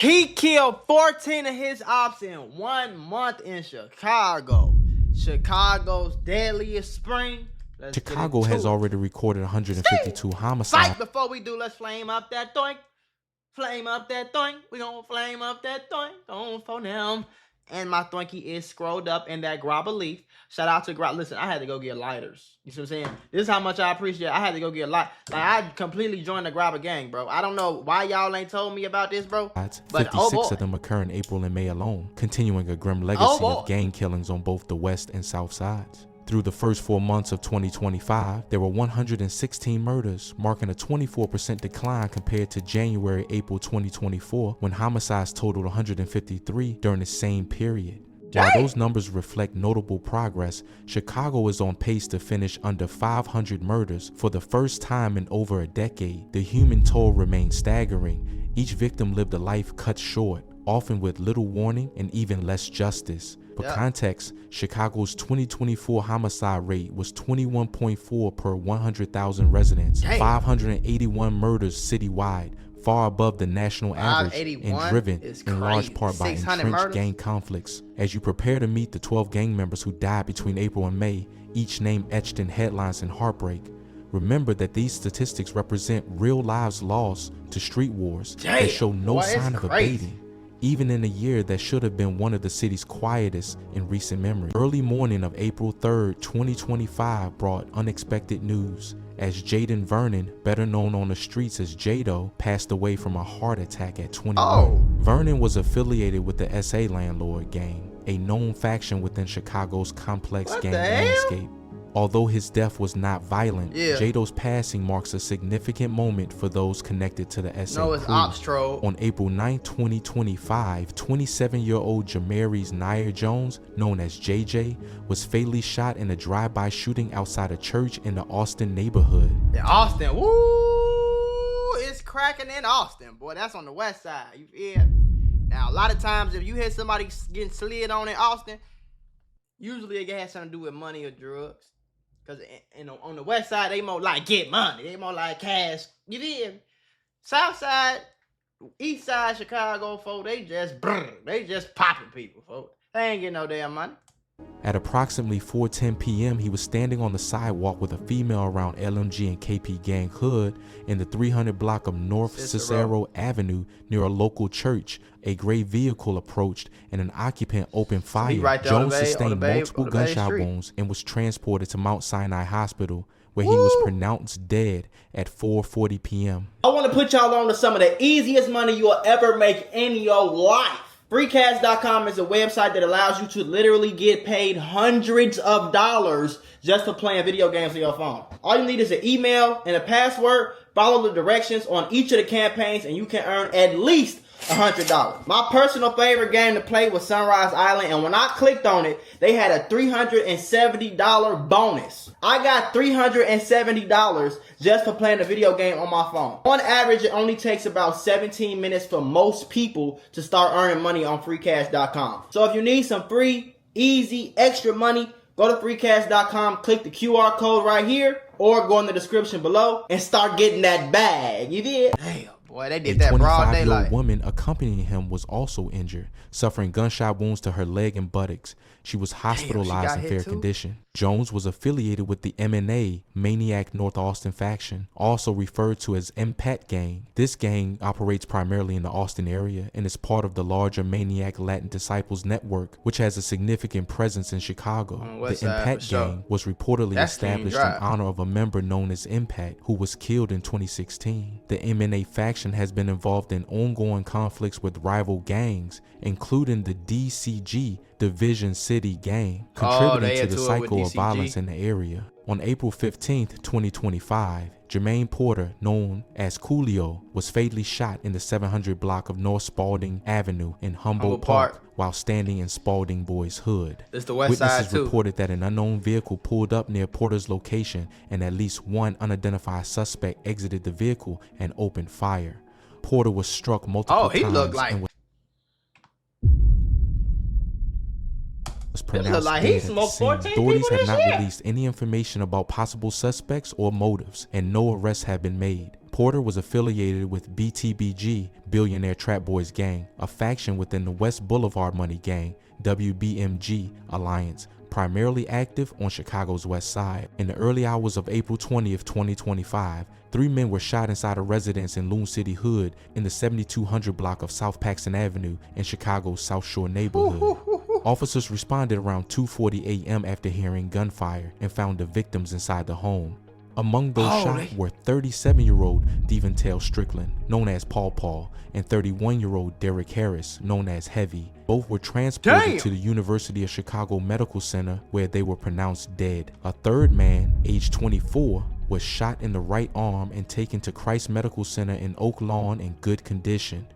He killed 14 of his ops in 1 month in Chicago. Chicago's deadliest spring. Chicago has already recorded 152 homicides. Fight before we do. Let's flame up that thing. Flame up that thing. We gonna flame up that thing. Going for them. And my thunky is scrolled up in that grabber leaf. Shout out to Grab. Listen, I had to go get lighters. You see what I'm saying? This is how much I appreciate it. I had to go get light. Like, I completely joined the grabber gang, bro. I don't know why y'all ain't told me about this, bro. But 56 of them occur in April and May alone, continuing a grim legacy of gang killings on both the west and south sides. Through the first 4 months of 2025, there were 116 murders, marking a 24% decline compared to January-April 2024, when homicides totaled 153 during the same period. While those numbers reflect notable progress, Chicago is on pace to finish under 500 murders for the first time in over a decade. The human toll remains staggering. Each victim lived a life cut short, often with little warning and even less justice. For context, Chicago's 2024 homicide rate was 21.4 per 100,000 residents, 581 murders citywide, far above the national average, and driven in large part by entrenched gang conflicts. As you prepare to meet the 12 gang members who died between April and May, each name etched in headlines and heartbreak, remember that these statistics represent real lives lost to street wars that show no sign of abating, even in a year that should have been one of the city's quietest in recent memory. Early morning of April 3rd, 2025 brought unexpected news as Jaden Vernon, better known on the streets as Jado, passed away from a heart attack at 21. Vernon was affiliated with the SA Landlord gang, a known faction within Chicago's complex gang landscape. Although his death was not violent, Jado's passing marks a significant moment for those connected to the SA crew. On April 9, 2025, 27-year-old Jamaris Nair Jones, known as JJ, was fatally shot in a drive-by shooting outside a church in the Austin neighborhood. In Austin, woo! It's cracking in Austin, boy. That's on the west side. You feel? Now, a lot of times, if you hear somebody getting slid on in Austin, usually it has something to do with money or drugs. Because on the west side, they more like get money. They more like cash. You did. South side, east side, Chicago, folks, they just popping people, folks. They ain't getting no damn money. At approximately 4:10 p.m., he was standing on the sidewalk with a female around LMG and KP Gang Hood in the 300 block of North Cicero Avenue near a local church. A gray vehicle approached and an occupant opened fire. Jones sustained multiple gunshot wounds and was transported to Mount Sinai Hospital, where he was pronounced dead at 4:40 p.m. I want to put y'all on to some of the easiest money you'll ever make in your life. Freecash.com is a website that allows you to literally get paid hundreds of dollars just for playing video games on your phone. All you need is an email and a password. Follow the directions on each of the campaigns and you can earn at least $100. My personal favorite game to play was Sunrise Island, and when I clicked on it, they had a $370 bonus. I got $370 just for playing a video game on my phone. On average, it only takes about 17 minutes for most people to start earning money on freecash.com. So if you need some free, easy, extra money, go to freecash.com, click the QR code right here, or go in the description below and start getting that bag. You did? Damn. Boy, they did that broad daylight. A 25-year-old woman accompanying him was also injured, suffering gunshot wounds to her leg and buttocks. She was hospitalized in fair condition. Jones was affiliated with the MNA, Maniac North Austin faction, also referred to as MPAT gang. This gang operates primarily in the Austin area and is part of the larger Maniac Latin Disciples network, which has a significant presence in Chicago. The MPAT gang was reportedly established in honor of a member known as Impact, who was killed in 2016. The MNA faction has been involved in ongoing conflicts with rival gangs, including the DCG, Division City gang, contributing to the cycle of violence in the area. On April 15th, 2025, Jermaine Porter, known as Coolio, was fatally shot in the 700 block of North Spalding Avenue in Humboldt Park while standing in Spalding Boys' hood. Witnesses reported that an unknown vehicle pulled up near Porter's location and at least one unidentified suspect exited the vehicle and opened fire. Porter was struck multiple times and was was pronounced like dead he at the smoked scene. 14 Authorities people have this not year. released any information about possible suspects or motives, and no arrests have been made. Porter was affiliated with BTBG, Billionaire Trap Boys Gang, a faction within the West Boulevard Money Gang, WBMG Alliance, primarily active on Chicago's west side. In the early hours of April 20th, 2025, 3 men were shot inside a residence in Loon City Hood in the 7200 block of South Paxton Avenue in Chicago's South Shore neighborhood. Officers responded around 2:40 a.m. after hearing gunfire and found the victims inside the home. Among those shot were 37-year-old Devontae Strickland, known as Paw Paw, and 31-year-old Derek Harris, known as Heavy. Both were transported to the University of Chicago Medical Center, where they were pronounced dead. A third man, aged 24, was shot in the right arm and taken to Christ Medical Center in Oak Lawn in good condition.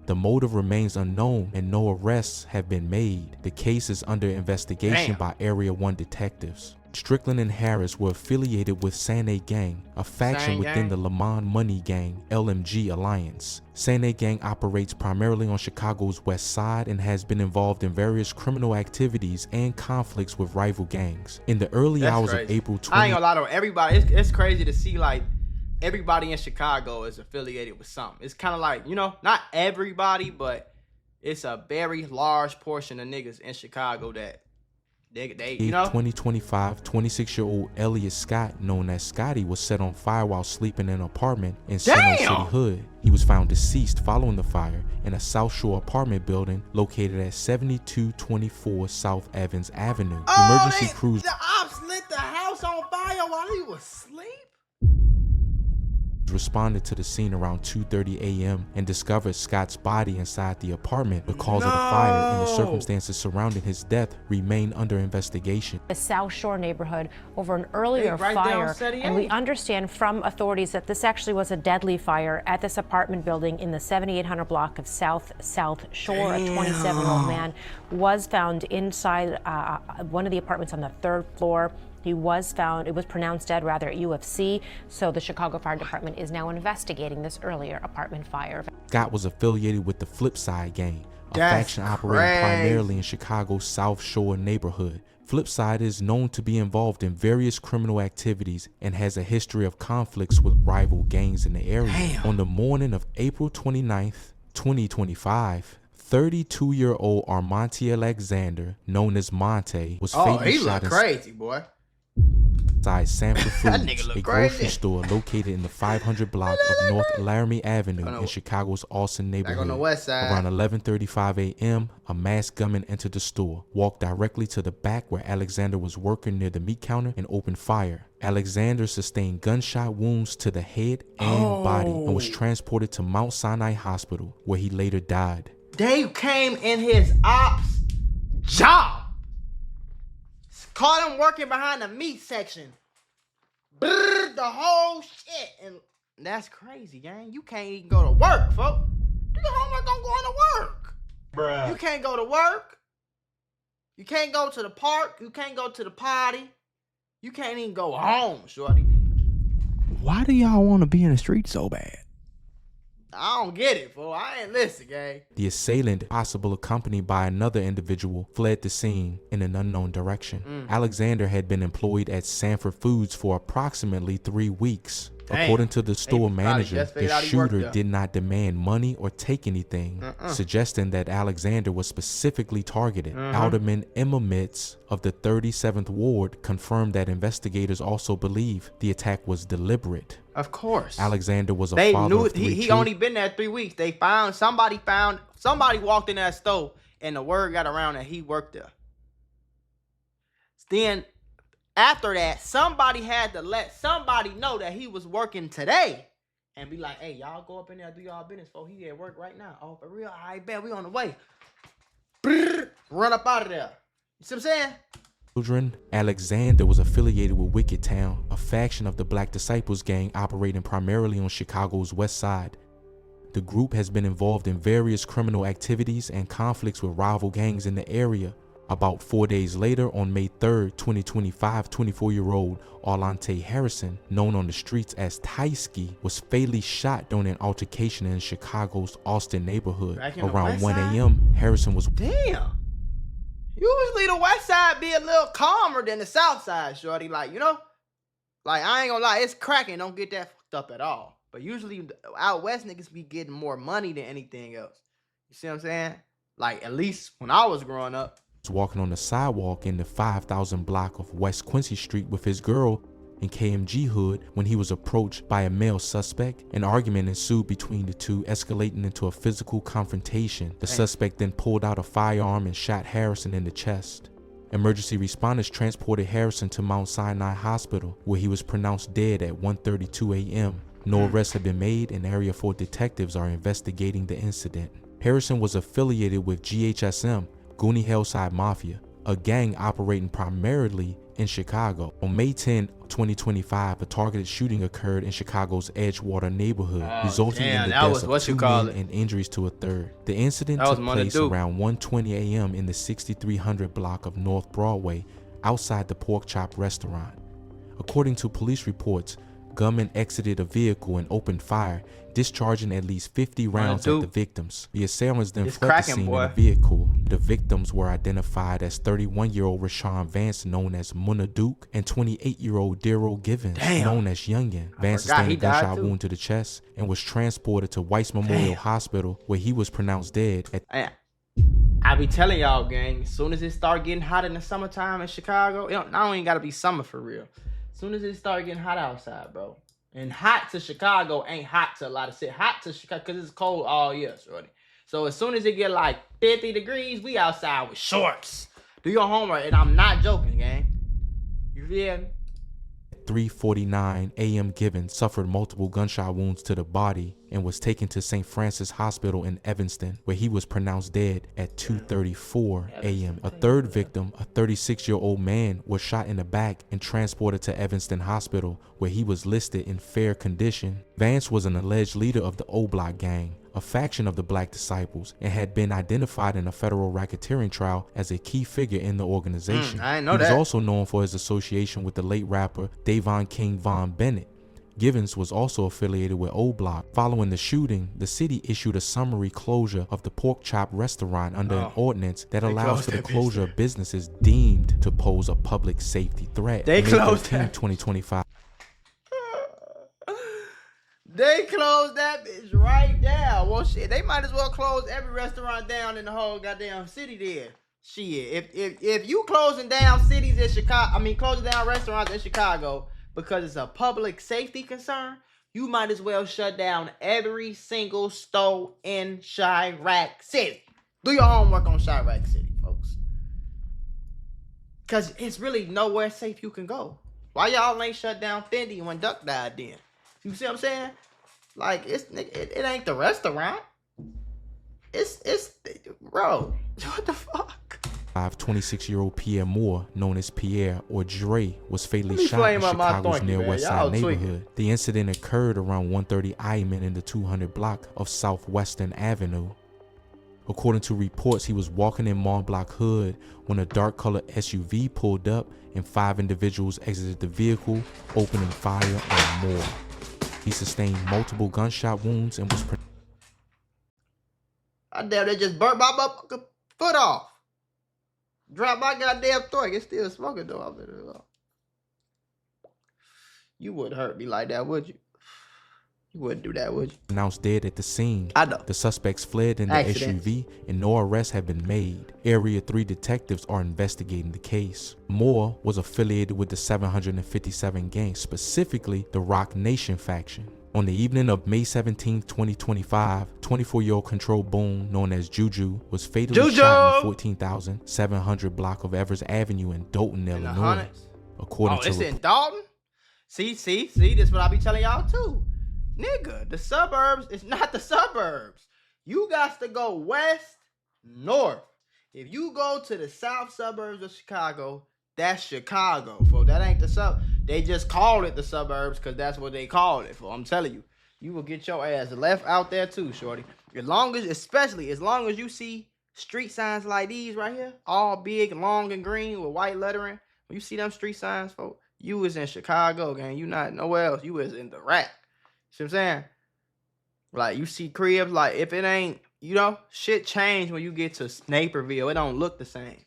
The motive remains unknown and no arrests have been made. The case is under investigation by Area 1 detectives. Strickland and Harris were affiliated with Sane Gang, a faction within the Lamont Money Gang LMG Alliance. Sane Gang operates primarily on Chicago's west side and has been involved in various criminal activities and conflicts with rival gangs. In the early hours of April 20th, I ain't gonna lie to everybody. It's crazy to see like everybody in Chicago is affiliated with something. It's kind of like, you know, not everybody, but it's a very large portion of niggas in Chicago that they you know. 2025, 26-year-old Elliot Scott, known as Scotty, was set on fire while sleeping in an apartment in Seno City Hood. He was found deceased following the fire in a South Shore apartment building located at 7224 South Evans Avenue. Emergency crews. The Opps lit the house on fire while he was asleep. Responded to the scene around 2:30 a.m. and discovered Scott's body inside the apartment. The cause of the fire and the circumstances surrounding his death remain under investigation. The South Shore neighborhood over an earlier fire, and we understand from authorities that this actually was a deadly fire at this apartment building in the 7800 block of South Shore. A 27-year-old man was found inside one of the apartments on the 3rd floor. He was found, it was pronounced dead rather at UFC, so the Chicago Fire Department is now investigating this earlier apartment fire. Scott was affiliated with the Flipside Gang, a faction operating primarily in Chicago's South Shore neighborhood. Flipside is known to be involved in various criminal activities and has a history of conflicts with rival gangs in the area. On the morning of April 29th, 2025, 32-year-old Armonte Alexander, known as Monte, was fatally shot inside Sanford Foods, a grocery store located in the 500 block of North Laramie Avenue in Chicago's Austin neighborhood. Around 11:35 a.m., a masked gunman entered the store, walked directly to the back where Alexander was working near the meat counter, and opened fire. Alexander sustained gunshot wounds to the head and body and was transported to Mount Sinai Hospital, where he later died. They came in his ops job. Caught him working behind the meat section. Brrr, the whole shit. And that's crazy, gang. You can't even go to work, folks. How am I gonna go to work? Bruh. You can't go to work. You can't go to the park. You can't go to the party. You can't even go home, shorty. Why do y'all want to be in the street so bad? I don't get it, fool. I ain't listen, gang. The assailant, possibly accompanied by another individual, fled the scene in an unknown direction. Alexander had been employed at Sanford Foods for approximately 3 weeks. According to the store manager, the shooter did not demand money or take anything, suggesting that Alexander was specifically targeted. Alderman Emma Mitz of the 37th Ward confirmed that investigators also believe the attack was deliberate. Of course. Alexander was a they father knew of 3 he only been there 3 weeks. Somebody walked in that store and the word got around that he worked there. Then after that, somebody had to let somebody know that he was working today and be like, hey, y'all go up in there, do y'all business, for he at work right now. Oh, for real? I bet we on the way. Brrr, run up out of there. You see what I'm saying? Children. Alexander was affiliated with Wicked Town, a faction of the Black Disciples gang operating primarily on Chicago's west side. The group has been involved in various criminal activities and conflicts with rival gangs in the area. About 4 days later, on May 3rd, 2025, 24-year-old Arlante Harrison, known on the streets as Tysky, was fatally shot during an altercation in Chicago's Austin neighborhood. Around 1 a.m., Harrison was... Damn! Usually the west side be a little calmer than the south side, shorty. Like, you know? Like, I ain't gonna lie, it's cracking. Don't get that fucked up at all. But usually out west niggas be getting more money than anything else. You see what I'm saying? Like, at least when I was growing up. Walking on the sidewalk in the 5,000 block of West Quincy Street with his girl in KMG Hood when he was approached by a male suspect. An argument ensued between the two, escalating into a physical confrontation. The suspect then pulled out a firearm and shot Harrison in the chest. Emergency responders transported Harrison to Mount Sinai Hospital, where he was pronounced dead at 1:32 a.m. No arrests have been made, and Area 4 detectives are investigating the incident. Harrison was affiliated with GHSM, Goonie Hillside Mafia, a gang operating primarily in Chicago. On May 10, 2025, a targeted shooting occurred in Chicago's Edgewater neighborhood, resulting in the deaths of 2 men and injuries to a third. The incident took place around 1:20 a.m. in the 6300 block of North Broadway, outside the Pork Chop restaurant. According to police reports, gunmen exited a vehicle and opened fire, discharging at least 50 rounds at the victims. The assailants then fled the scene in a vehicle. The victims were identified as 31-year-old Rashawn Vance, known as Muna Duke, and 28-year-old Daryl Givens, known as Youngin. Vance sustained a gunshot wound to the chest and was transported to Weiss Memorial Hospital, where he was pronounced dead. I be telling y'all, gang, as soon as it start getting hot in the summertime in Chicago, it don't even gotta be summer for real. As soon as it start getting hot outside, bro. And hot to Chicago ain't hot to a lot of shit. Hot to Chicago because it's cold all year, shorty. So as soon as it get like 50 degrees, we outside with shorts. Do your homework, and I'm not joking, gang. You feel me? 3:49 a.m. Givens suffered multiple gunshot wounds to the body and was taken to St. Francis Hospital in Evanston, where he was pronounced dead at 2:34 a.m. A third victim, a 36-year-old man, was shot in the back and transported to Evanston Hospital, where he was listed in fair condition. Vance was an alleged leader of the O-Block gang, a faction of the Black Disciples, and had been identified in a federal racketeering trial as a key figure in the organization. I didn't know he that. was also known for his association with the late rapper Davon King Von Bennett. Givens was also affiliated with O-Block. Following the shooting, the city issued a summary closure of the Pork Chop restaurant under an ordinance that allows for the closure of businesses deemed to pose a public safety threat. They closed 2025. They closed that bitch right down. Well, shit, they might as well close every restaurant down in the whole goddamn city there. Shit, if you closing down cities in Chicago, closing down restaurants in Chicago because it's a public safety concern, you might as well shut down every single store in Chirac City. Do your homework on Chirac City, folks. Because it's really nowhere safe you can go. Why y'all ain't shut down Fendi when Duck died then? You see what I'm saying? Like, it ain't the restaurant. It's bro, what the fuck? 26-year-old Pierre Moore, known as Pierre or Dre, was fatally shot in Chicago's near West Side neighborhood. The incident occurred around 1:30 Iman in the 200 block of Southwestern Avenue. According to reports, he was walking in Mont Block Hood when a dark-colored SUV pulled up and 5 individuals exited the vehicle, opening fire on Moore. He sustained multiple gunshot wounds and was... I damn, they just burnt my motherfucking foot off. Drop my goddamn throat. It's still smoking though. You wouldn't hurt me like that, would you? You wouldn't do that, would you? Announced dead at the scene. I know. The suspects fled in the SUV and no arrests have been made. Area 3 detectives are investigating the case. Moore was affiliated with the 757 gang, specifically the Rock Nation faction. On the evening of May 17, 2025, 24-year-old Control Boone, known as Juju, was fatally shot in the 14,700 block of Evers Avenue in Dolton, Illinois. According to it's in Dalton? See, this is what I be telling y'all too. Nigga, the suburbs is not the suburbs. You got to go west, north. If you go to the south suburbs of Chicago, that's Chicago, folks. That ain't the sub. They just call it the suburbs because that's what they call it for. I'm telling you, you will get your ass left out there too, shorty. Especially as long as you see street signs like these right here, all big, long, and green with white lettering. When you see them street signs, folks, you was in Chicago, gang. You not nowhere else. You was in the rack. See what I'm saying? Like, you see cribs, like, if it ain't, shit change when you get to Naperville. It don't look the same.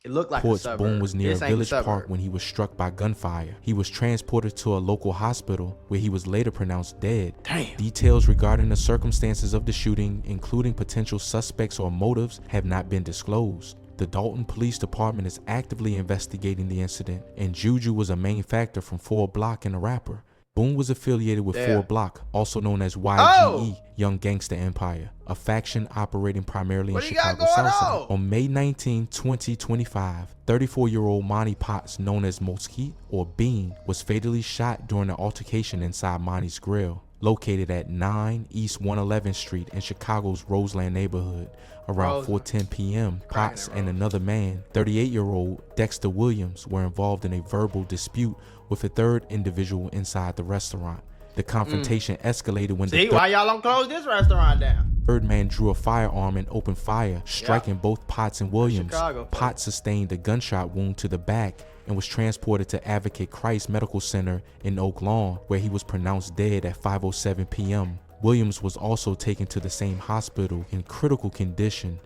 It looked like Reports a suburb. Boone was near a This ain't village the park suburb. when he was struck by gunfire. He was transported to a local hospital where he was later pronounced dead. Damn. Details regarding the circumstances of the shooting, including potential suspects or motives, have not been disclosed. The Dalton Police Department is actively investigating the incident, and Juju was a main factor from 4 Block and the rapper. Boone was affiliated with 4 Block, also known as YGE, Young Gangsta Empire, a faction operating primarily in Chicago Southside. On May 19, 2025, 34-year-old Monty Potts, known as Mosquito or Bean, was fatally shot during an altercation inside Monty's Grill, located at 9 East 111th Street in Chicago's Roseland neighborhood. Around 4:10 p.m., Potts and another man, 38-year-old Dexter Williams, were involved in a verbal dispute with a third individual inside the restaurant. The confrontation escalated when why y'all don't close this restaurant down? Third man drew a firearm and opened fire, striking both Potts and Williams. Potts sustained a gunshot wound to the back and was transported to Advocate Christ Medical Center in Oak Lawn, where he was pronounced dead at 5:07 p.m. Williams was also taken to the same hospital in critical condition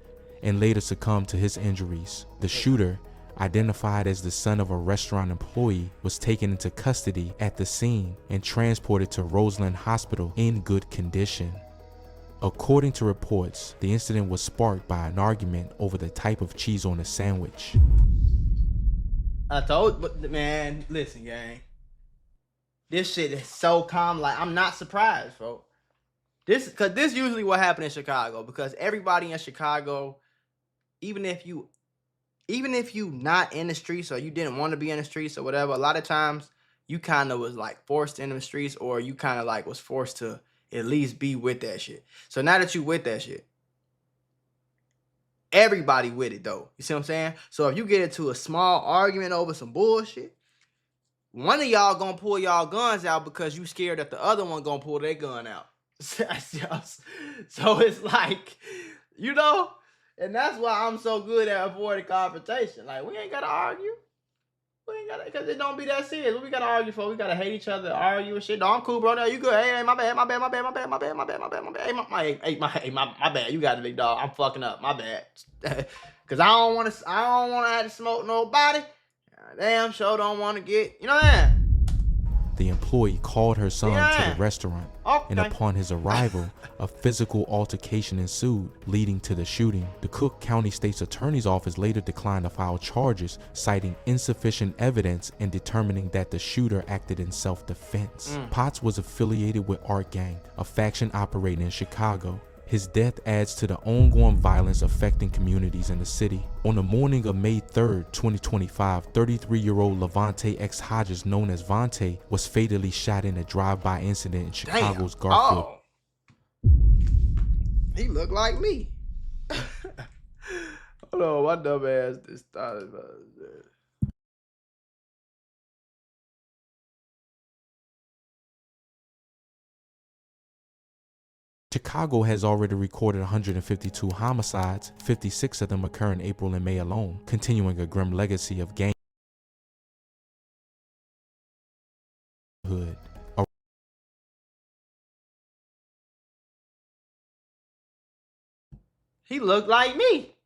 and later succumbed to his injuries. The shooter, identified as the son of a restaurant employee, was taken into custody at the scene and transported to Roseland Hospital in good condition. According to reports, the incident was sparked by an argument over the type of cheese on the sandwich. I told, but man, listen, gang. This shit is so calm. Like, I'm not surprised, folks. Cause this usually what happened in Chicago, because everybody in Chicago, even if you not in the streets or you didn't want to be in the streets or whatever, a lot of times you kind of was like forced in the streets, or you kind of like was forced to at least be with that shit. So now that you with that shit, everybody with it though. You see what I'm saying? So if you get into a small argument over some bullshit, one of y'all gonna pull y'all guns out because you scared that the other one gonna pull their gun out. So it's like, you know, and that's why I'm so good at avoiding confrontation. Like, we ain't gotta argue. We ain't gotta, because it don't be that serious. What we gotta argue for? We gotta hate each other, argue and shit. No, I'm cool, bro. No, you good. Hey, my bad. My bad. You got it, big dog. I'm fucking up. My bad. Cause I don't wanna have to smoke nobody. Damn sure don't wanna get, you know what I mean? The employee called her son to the restaurant, and upon his arrival, a physical altercation ensued, leading to the shooting. The Cook County State's Attorney's Office later declined to file charges, citing insufficient evidence and determining that the shooter acted in self-defense. Potts was affiliated with Art Gang, a faction operating in Chicago. His death adds to the ongoing violence affecting communities in the city. On the morning of May 3rd, 2025, 33-year-old Levante X Hodges, known as Vontae, was fatally shot in a drive-by incident in Chicago's Garfield. Oh. He looked like me. Hold on, my dumb ass just started. Chicago has already recorded 152 homicides, 56 of them occur in April and May alone, continuing a grim legacy of gang. He looked like me.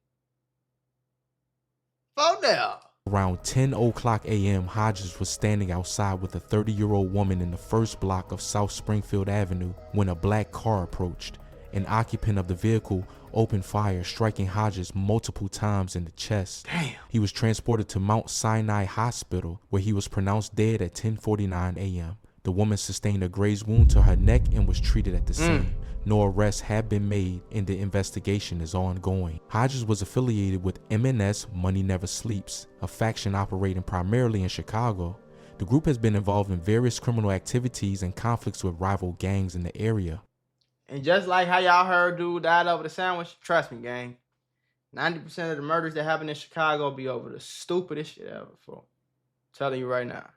Phone down. Around 10:00 a.m., Hodges was standing outside with a 30-year-old woman in the first block of South Springfield Avenue when a black car approached. An occupant of the vehicle opened fire, striking Hodges multiple times in the chest. Damn. He was transported to Mount Sinai Hospital, where he was pronounced dead at 10:49 a.m. The woman sustained a grazed wound to her neck and was treated at the scene. No arrests have been made and the investigation is ongoing. Hodges was affiliated with MNS Money Never Sleeps, a faction operating primarily in Chicago. The group has been involved in various criminal activities and conflicts with rival gangs in the area. And just like how y'all heard dude died over the sandwich, trust me, gang, 90% of the murders that happen in Chicago be over the stupidest shit ever, folks. I'm telling you right now.